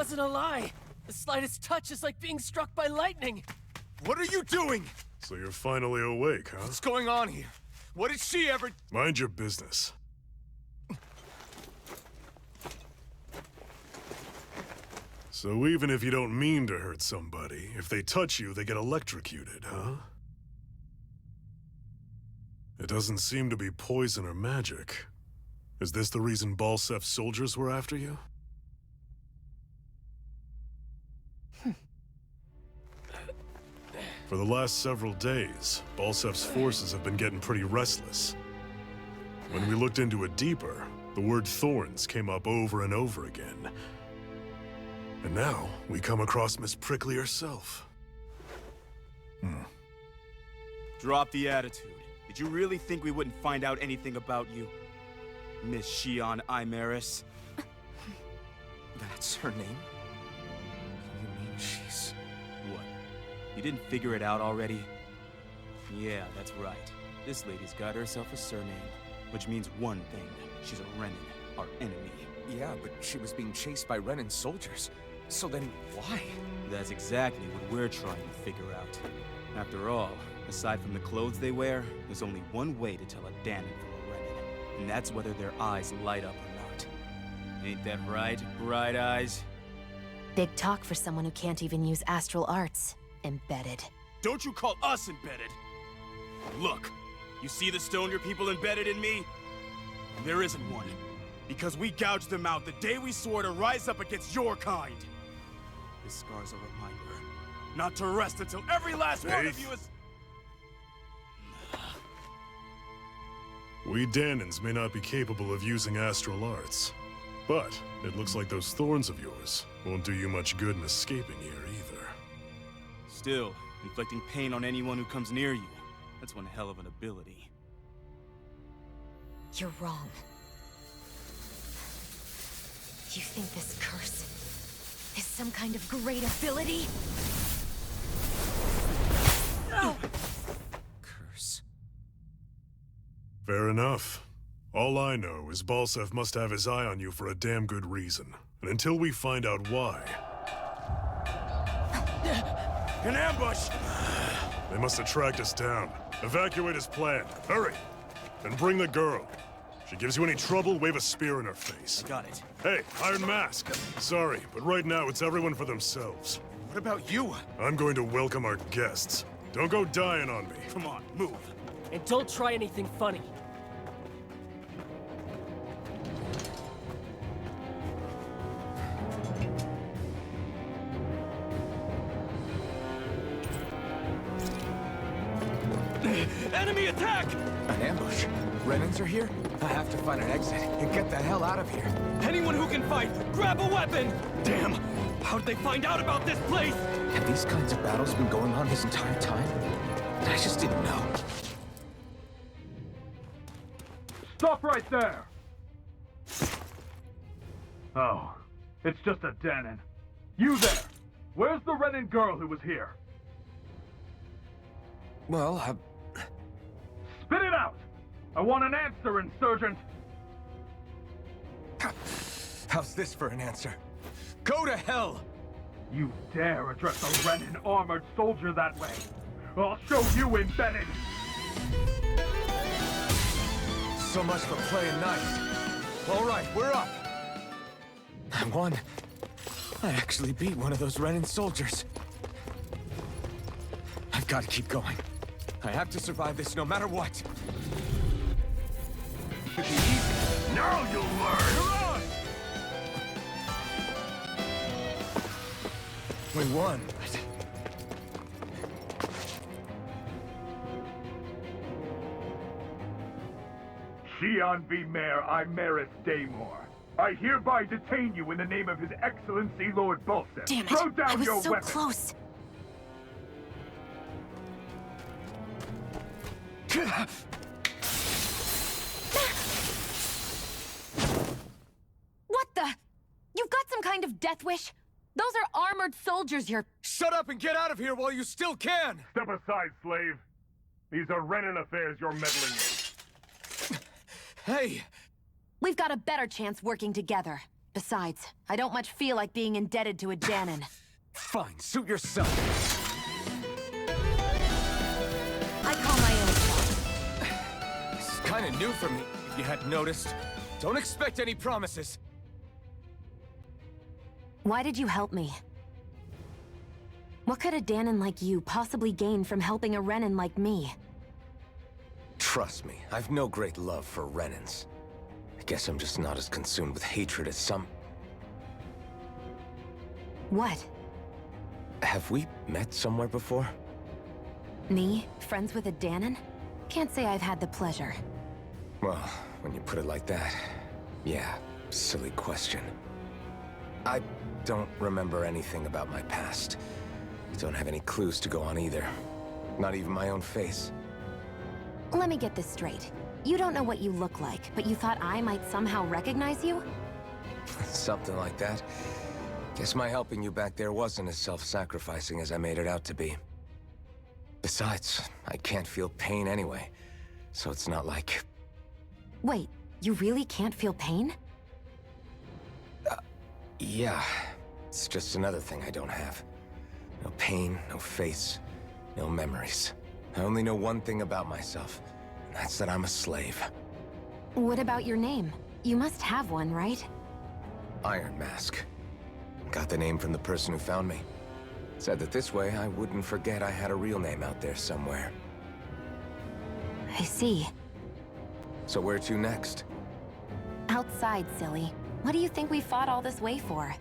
wasn't a lie. The slightest touch is like being struck by lightning. What are you doing? So you're finally awake, huh? What's going on here? What did she ever... Mind your business. So even if you don't mean to hurt somebody, if they touch you, they get electrocuted, huh? It doesn't seem to be poison or magic. Is this the reason Balsef's soldiers were after you? For the last several days, Balsef's forces have been getting pretty restless. When we looked into it deeper, the word thorns came up over and over again. And now, we come across Miss Prickly herself. Drop the attitude. Did you really think we wouldn't find out anything about you? Miss Shion Imaris? That's her name? You mean she's... What? You didn't figure it out already? Yeah, that's right. This lady's got herself a surname, which means one thing. She's a Renin, our enemy. Yeah, but she was being chased by Renin soldiers. So then, why? That's exactly what we're trying to figure out. After all, aside from the clothes they wear, there's only one way to tell a Danon from a Renin, and that's whether their eyes light up or not. Ain't that right, Bright Eyes? Big talk for someone who can't even use astral arts. Embedded. Don't you call us embedded! Look, you see the stone your people embedded in me? There isn't one. Because we gouged them out the day we swore to rise up against your kind. This scar's a reminder, not to rest until every last one of you is... We Danons may not be capable of using astral arts, but it looks like those thorns of yours won't do you much good in escaping here either. Still, inflicting pain on anyone who comes near you, that's one hell of an ability. You're wrong. You think this curse is some kind of great ability? No! Curse. Fair enough. All I know is Balsef must have his eye on you for a damn good reason. And until we find out why... An ambush! They must have tracked us down. Evacuate as planned. Hurry! And bring the girl. She gives you any trouble, wave a spear in her face. Got it. Hey, Iron Mask. Sorry, but right now it's everyone for themselves. What about you? I'm going to welcome our guests. Don't go dying on me. Come on, move. And don't try anything funny. Enemy attack! An ambush? Renins are here? I have to find an exit and get the hell out of here. Anyone who can fight, grab a weapon! Damn! How did they find out about this place? Have these kinds of battles been going on this entire time? I just didn't know. Stop right there! Oh, it's just a Danon. You there! Where's the Renin girl who was here? Well, Spit it out! I want an answer, Insurgent! how's this for an answer? Go to hell! You dare address a Renin armored soldier that way? I'll show you embedded! So much for playing nice. All right, we're up. I won. I actually beat one of those Renin soldiers. I've got to keep going. I have to survive this no matter what. Now you'll learn! You're on! We won, but... Shion V. Mayor Imaris Daymore. I hereby detain you in the name of His Excellency Lord Balsef. Damn it! Throw down I was your so weapon. close. What the? You've got some kind of death wish? Those are armored soldiers you're... Shut up and get out of here while you still can! Step aside, slave. These are Renin affairs you're meddling in. Hey! We've got a better chance working together. Besides, I don't much feel like being indebted to a Danon. Fine, suit yourself. I call my own shot. This is kind of new for me, if you hadn't noticed. Don't expect any promises. Why did you help me? What could a Danon like you possibly gain from helping a Renin like me? Trust me, I've no great love for Renins. I guess I'm just not as consumed with hatred as some. What? Have we met somewhere before? Me? Friends with a Danon? Can't say I've had the pleasure. Well, when you put it like that, yeah, silly question. I don't remember anything about my past. Don't have any clues to go on either. Not even my own face. Let me get this straight. You don't know what you look like, but you thought I might somehow recognize you? Something like that. Guess my helping you back there wasn't as self-sacrificing as I made it out to be. Besides, I can't feel pain anyway, so it's not like... Wait, you really can't feel pain? Yeah. It's just another thing I don't have. No pain, no face, no memories. I only know one thing about myself, and that's that I'm a slave. What about your name? You must have one, right? Iron Mask. Got the name from the person who found me. Said that this way I wouldn't forget I had a real name out there somewhere. I see. So where to next? Outside, silly. What do you think we fought all this way for?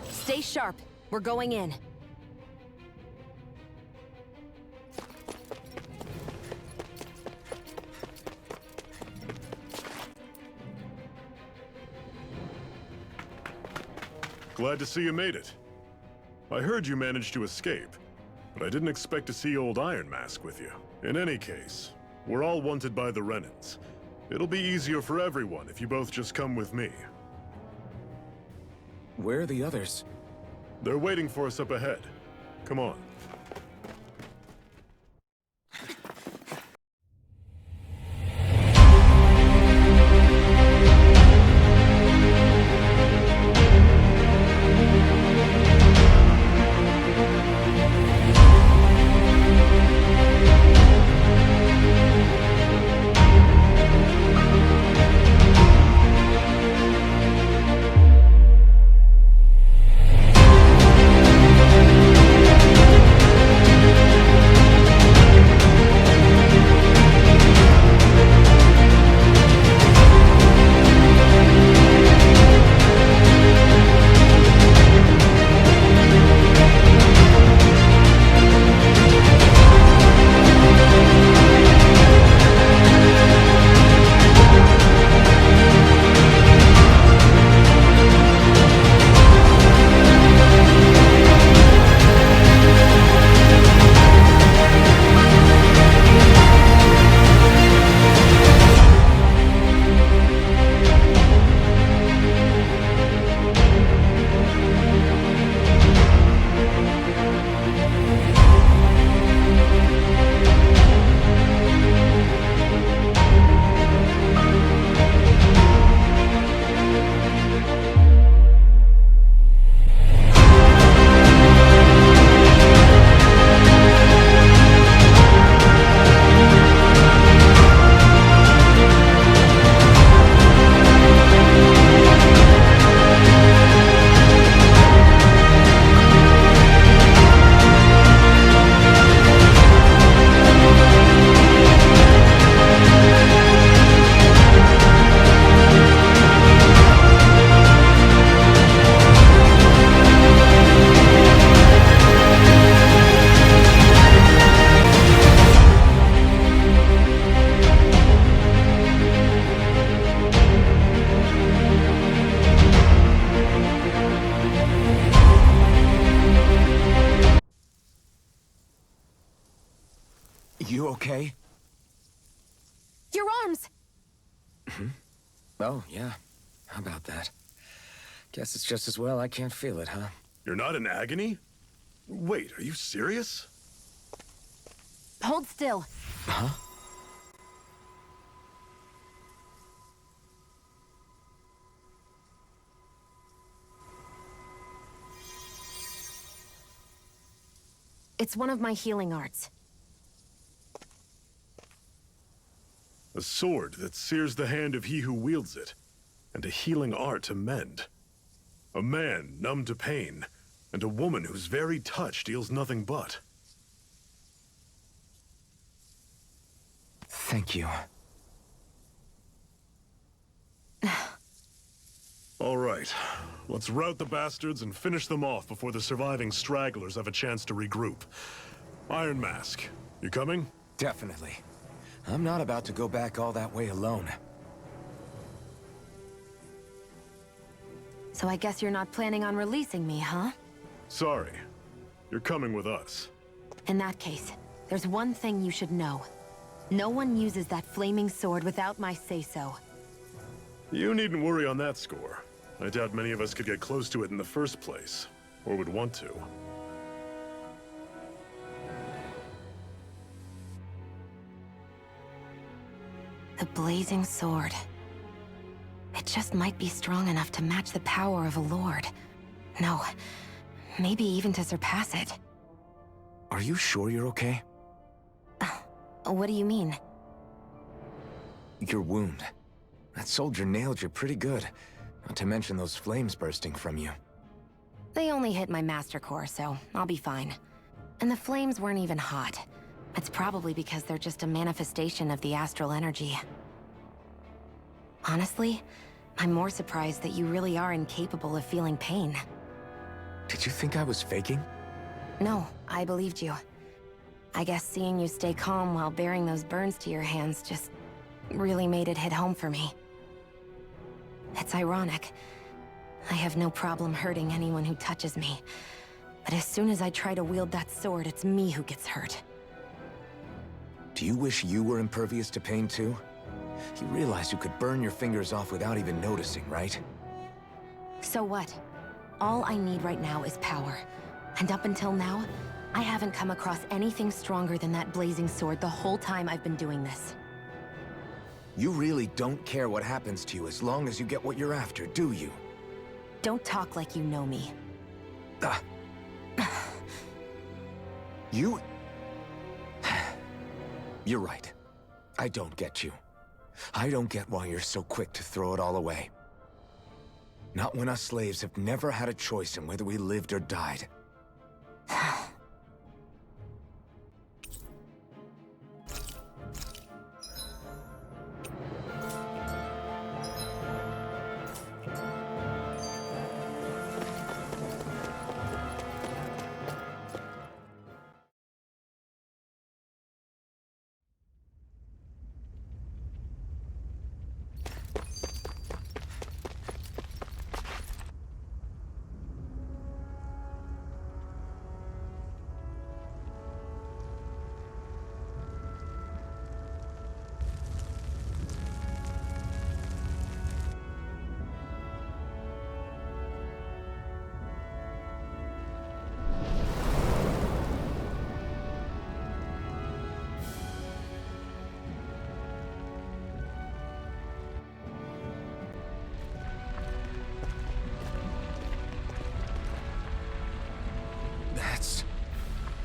Stay sharp. We're going in. Glad to see you made it. I heard you managed to escape, but I didn't expect to see old Iron Mask with you. In any case, we're all wanted by the Renins. It'll be easier for everyone if you both just come with me. Where are the others? They're waiting for us up ahead. Come on. You okay? Your arms! Oh, yeah. How about that? Guess it's just as well I can't feel it, huh? You're not in agony? Wait, are you serious? Hold still. Huh? It's one of my healing arts. A sword that sears the hand of he who wields it, and a healing art to mend. A man numb to pain, and a woman whose very touch deals nothing but. Thank you. All right, let's rout the bastards and finish them off before the surviving stragglers have a chance to regroup. Iron Mask, you coming? Definitely. I'm not about to go back all that way alone. So I guess you're not planning on releasing me, huh? Sorry. You're coming with us. In that case, there's one thing you should know. No one uses that flaming sword without my say-so. You needn't worry on that score. I doubt many of us could get close to it in the first place, or would want to. The blazing sword. It just might be strong enough to match the power of a lord. No, maybe even to surpass it. Are you sure you're okay? What do you mean? Your wound. That soldier nailed you pretty good. Not to mention those flames bursting from you. They only hit my master core, so I'll be fine. And the flames weren't even hot. It's probably because they're just a manifestation of the astral energy. Honestly, I'm more surprised that you really are incapable of feeling pain. Did you think I was faking? No, I believed you. I guess seeing you stay calm while bearing those burns to your hands just really made it hit home for me. It's ironic. I have no problem hurting anyone who touches me. But as soon as I try to wield that sword, it's me who gets hurt. Do you wish you were impervious to pain too? You realize you could burn your fingers off without even noticing, right? So what? All I need right now is power. And up until now, I haven't come across anything stronger than that blazing sword the whole time I've been doing this. You really don't care what happens to you as long as you get what you're after, do you? Don't talk like you know me. Ah. You... You're right. I don't get you. I don't get why you're so quick to throw it all away. Not when us slaves have never had a choice in whether we lived or died.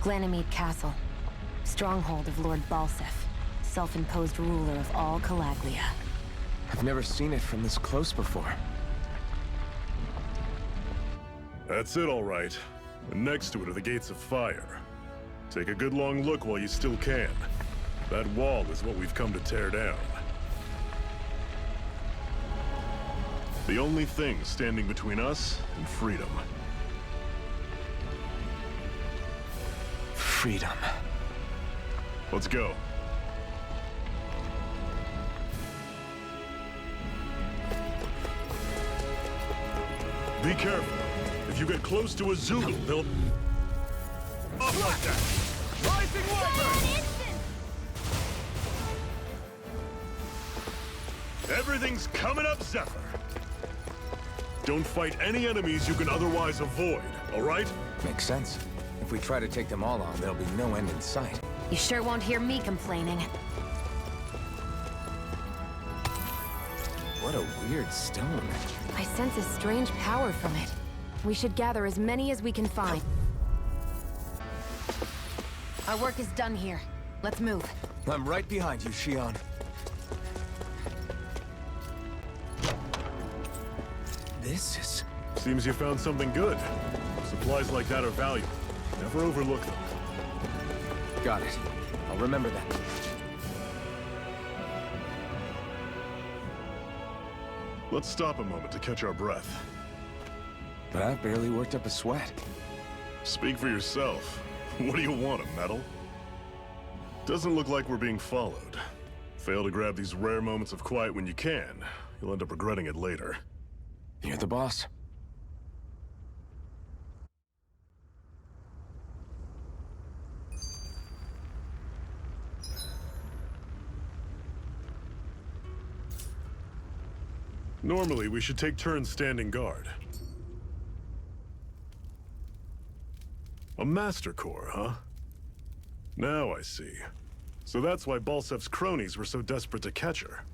Glanimede Castle. Stronghold of Lord Balseph. Self-imposed ruler of all Calaglia. I've never seen it from this close before. That's it, all right. And next to it are the Gates of Fire. Take a good long look while you still can. That wall is what we've come to tear down. The only thing standing between us and freedom. Freedom. Let's go. Be careful. If you get close to a Zulu, they'll... Off like that! Rising Wyvern! Everything's coming up, Zephyr. Don't fight any enemies you can otherwise avoid, all right? Makes sense. If we try to take them all on, there'll be no end in sight. You sure won't hear me complaining. What a weird stone. I sense a strange power from it. We should gather as many as we can find. Our work is done here. Let's move. I'm right behind you, Shion. This is... Seems you found something good. Supplies like that are valuable. Never overlook them. Got it. I'll remember that. Let's stop a moment to catch our breath. But I've barely worked up a sweat. Speak for yourself. What do you want, a medal? Doesn't look like we're being followed. Fail to grab these rare moments of quiet when you can. You'll end up regretting it later. You're the boss. Normally, we should take turns standing guard. A Master Core, huh? Now I see. So that's why Balsev's cronies were so desperate to catch her.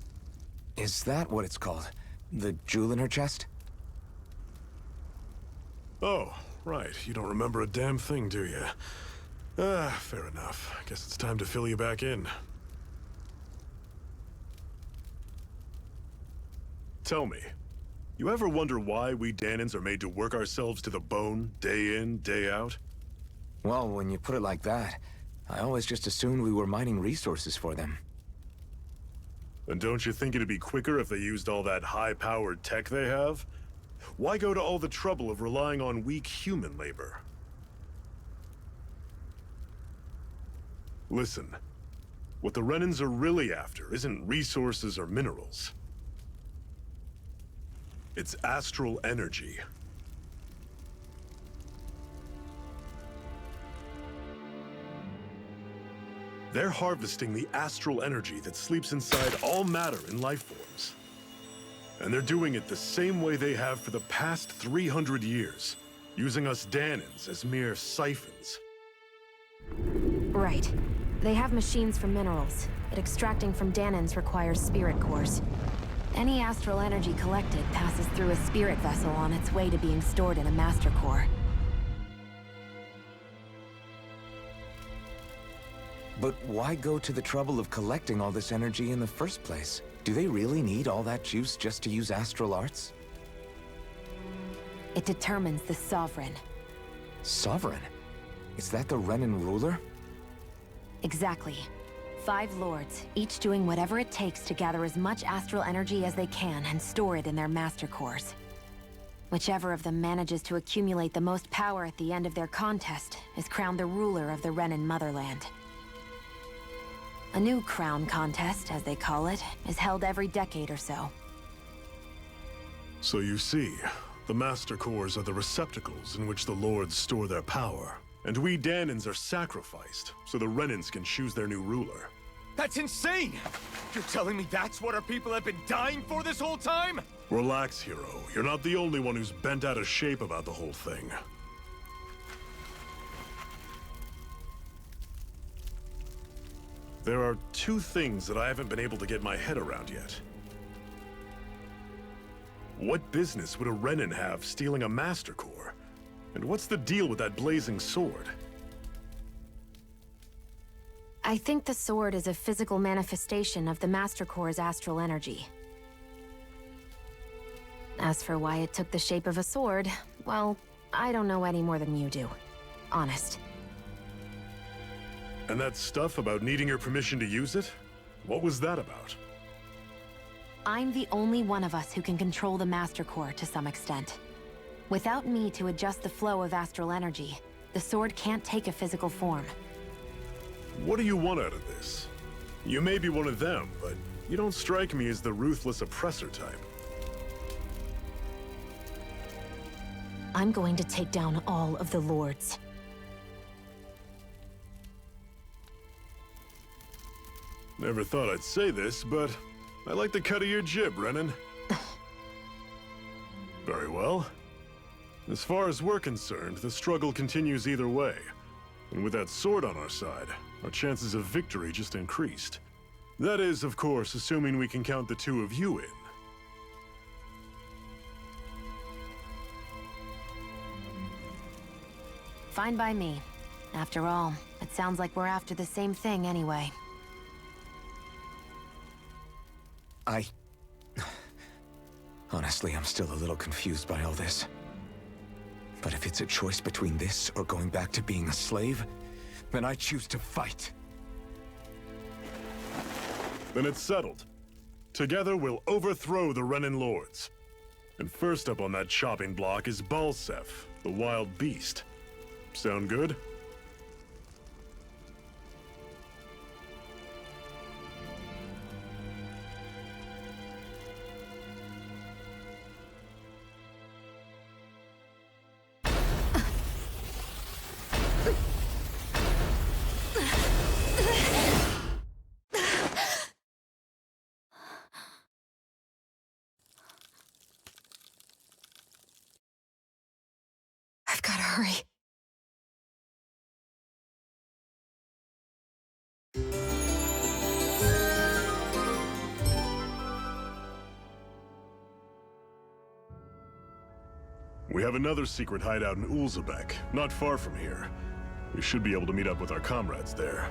Is that what it's called? The jewel in her chest? Oh, right. You don't remember a damn thing, do you? Fair enough. Guess it's time to fill you back in. Tell me, you ever wonder why we Danans are made to work ourselves to the bone, day in, day out? Well, when you put it like that, I always just assumed we were mining resources for them. And don't you think it'd be quicker if they used all that high-powered tech they have? Why go to all the trouble of relying on weak human labor? Listen, what the Renans are really after isn't resources or minerals. It's astral energy. They're harvesting the astral energy that sleeps inside all matter in life forms. And they're doing it the same way they have for the past 300 years, using us Danans as mere siphons. Right. They have machines for minerals, but extracting from Danans requires spirit cores. Any astral energy collected passes through a spirit vessel on its way to being stored in a master core. But why go to the trouble of collecting all this energy in the first place? Do they really need all that juice just to use astral arts? It determines the Sovereign. Sovereign? Is that the Renan ruler? Exactly. 5 lords, each doing whatever it takes to gather as much astral energy as they can and store it in their master cores. Whichever of them manages to accumulate the most power at the end of their contest is crowned the ruler of the Renan motherland. A new crown contest, as they call it, is held every decade or so. So you see, the Master Cores are the receptacles in which the Lords store their power. And we Danans are sacrificed, so the Renans can choose their new ruler. That's insane! You're telling me that's what our people have been dying for this whole time? Relax, hero. You're not the only one who's bent out of shape about the whole thing. There are 2 things that I haven't been able to get my head around yet. What business would a Renan have stealing a Master Core? And what's the deal with that blazing sword? I think the sword is a physical manifestation of the Master Core's astral energy. As for why it took the shape of a sword, well, I don't know any more than you do. Honest. And that stuff about needing your permission to use it? What was that about? I'm the only one of us who can control the Master Core to some extent. Without me to adjust the flow of astral energy, the sword can't take a physical form. What do you want out of this? You may be one of them, but you don't strike me as the ruthless oppressor type. I'm going to take down all of the lords. Never thought I'd say this, but I like the cut of your jib, Renan. Very well. As far as we're concerned, the struggle continues either way. And with that sword on our side, our chances of victory just increased. That is, of course, assuming we can count the 2 of you in. Fine by me. After all, a It sounds like we're after the same thing anyway. Honestly, I'm still a little confused by all this. But if it's a choice between this or going back to being a slave, then I choose to fight. Then it's settled. Together, we'll overthrow the Renin Lords. And first up on that chopping block is Balsef, the wild beast. Sound good? I've gotta hurry. We have another secret hideout in Ulzebek, not far from here. We should be able to meet up with our comrades there.